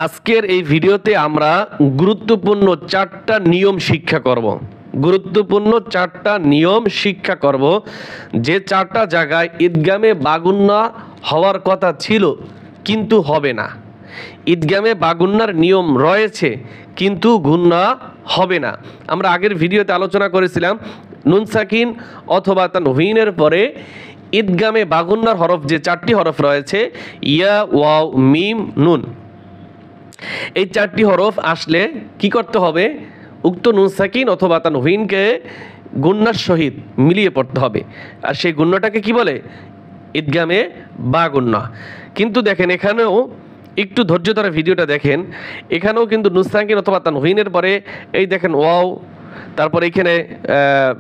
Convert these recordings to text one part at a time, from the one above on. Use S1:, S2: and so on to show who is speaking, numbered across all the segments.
S1: আজকের এই ভিডিওতে আমরা গুরুত্বপূর্ণ চারটা নিয়ম শিক্ষা করব। গুরুত্বপূর্ণ চারটা নিয়ম শিক্ষা করব, যে চারটা জায়গায় ঈদগামে বাগুন্না হওয়ার কথা ছিল কিন্তু হবে না। ঈদগামে বাগুন্নার নিয়ম রয়েছে কিন্তু গুন্না হবে না। আমরা আগের ভিডিওতে আলোচনা করেছিলাম নুন সাকিন অথবা তানভিনের পরে ঈদগামে বাগুন্নার হরফ যে চারটি হরফ রয়েছে ইয়া, ওয়াও, মিম, নুন, এই চারটি হরফ আসলে কি করতে হবে? উক্ত নুন সাকিন অথবা তানভিনকে গুন্নার সহিত মিলিয়ে পড়তে হবে। আর সেই গুন্নাটাকে কি বলে? ঈদগামে বাগুন্না। কিন্তু দেখেন এখানেও একটু ধৈর্য ধরে ভিডিওটা দেখেন, এখানেও কিন্তু নুন সাকিন অথবা তানভিনের পরে এই দেখেন ওয়াও, তারপরে এখানে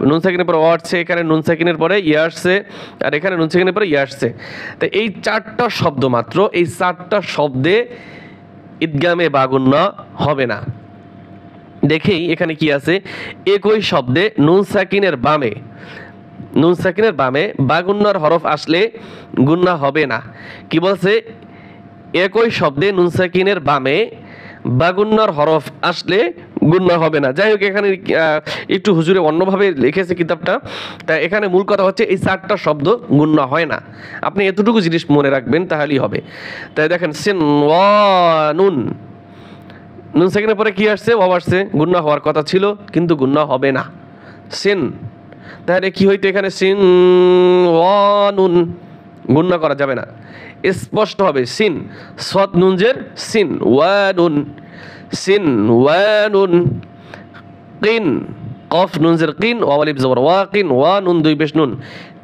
S1: নুন সাকিনের পরে ও আসছে, এখানে নুন সাকিনের পরে ইয়া আসছে, আর এখানে নুন সাকিনের পরে ইয়া আসছে। তো এই চারটা শব্দ মাত্র, এই চারটা শব্দে ঈদগামে বাগুন্না হবে না। দেখেই এখানে কি আছে, একই শব্দে নুন সাকিনের বামে বাগুন্নার হরফ আসলে গুন্না হবে না। কি বলছে? একই শব্দে নুন সাকিনের বামে বাগুন্নার হরফ আসলে গুন্না হবে না। যাই হোক, এখানে একটু হুজুরে অন্যভাবে লিখেছে কিতাবটা। তা এখানে মূল কথা হচ্ছে এই চারটা শব্দ গুন্না হয় না। আপনি এতটুকু জিনিস মনে রাখবেন, তাহলেই হবে। তাই দেখেন সিন ওয়া নুন, নুন সাকিনের পরে কি আসছে? ওয়াও আসছে, গুন্না হওয়ার কথা ছিল কিন্তু গুন্না হবে না। সিন, তাহলে কি হইতো এখানে? সিন ওয়া নুন, গুন্না করা যাবে না, স্পষ্ট হবে সিন। সৎ নুনজের সিন, ওয়া নুন, সিন ওয়া নুন। কিন, কফ নুনজের কিন, ওয়া আলিফ জবর ওয়া, কিন ওয়া নুন দুই পেশ নুন,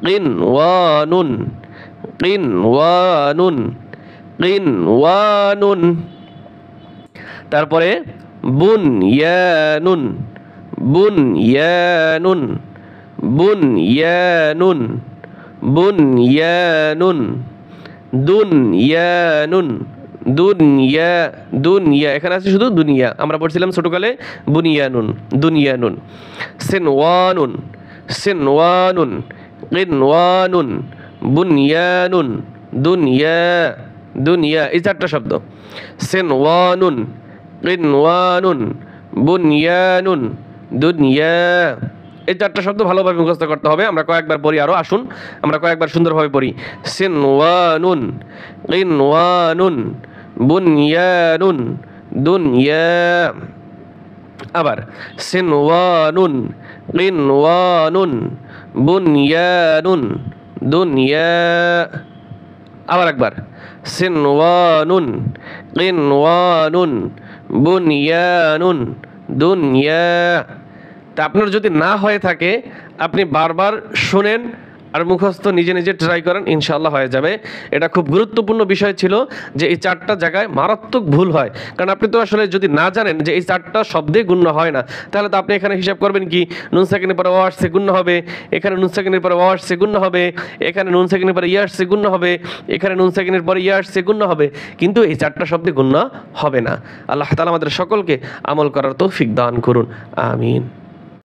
S1: কিন ওয়া নুন, কিন ওয়া নুন, কিন ওয়া নুন। তারপরে বুন ইয়ানুন, বুন ইয়ানুন, বুন ইয়ানুন, বুন ইয়ানুন, দুন ইয়ানুন, দুনিয়া, দুনিয়া, এখানে আছে শুধু দুনিয়া। আমরা পড়ছিলাম ছোটকালে বুনিয়ানুন, দুনিয়ানুন। সিনওয়ানুন, সিনওয়ানুন, কিনওয়ানুন, বুনিয়ানুন, দুনিয়া, দুনিয়া। এই চারটা শব্দ সিনওয়ানুন, কিনওয়ানুন, বুনিয়ানুন, দুনিয়া। এই চারটা শব্দ ভালোভাবে মুখস্থ করতে হবে। আমরা কয়েকবার পড়ি, আরও আসুন আমরা কয়েকবার সুন্দরভাবে পড়ি। সিনওয়ানুন, কিনওয়ানুন, বুনিয়ানুন, দুনিয়া। আবার সিনওয়ানুন, কিনওয়ানুন, বুনিয়ানুন, দুনিয়া। আবার একবার সিনওয়ানুন, কিনওয়ানুন, বুনিয়ানুন, দুনিয়া। তা আপনার যদি না হয়ে থাকে, আপনি বারবার শুনেন আর মুখস্থ নিজে নিজে ট্রাই করেন, ইনশাআল্লাহ হয়ে যাবে। এটা খুব গুরুত্বপূর্ণ বিষয় ছিল যে এই চারটা জায়গায় মারাত্মক ভুল হয়। কারণ আপনি তো আসলে যদি না জানেন যে এই চারটা শব্দে গুণ্য হয় না, তাহলে তো আপনি এখানে হিসাব করবেন কি, নুন সাকিনের পরে ওয়া আসছে গুণ্য হবে, এখানে নুন সাকিনের পরে ওয়া আসছে গুণ্য হবে, এখানে নুন সাকিনের পরে ইয়া আসছে গুণ্য হবে, এখানে নুন সাকিনের পরে ইয়া আসছে গুণ্য হবে, কিন্তু এই চারটা শব্দে গুণ্য হবে না। আল্লাহ তাআলা আমাদের সকলকে আমল করার তৌফিক দান করুন, আমিন।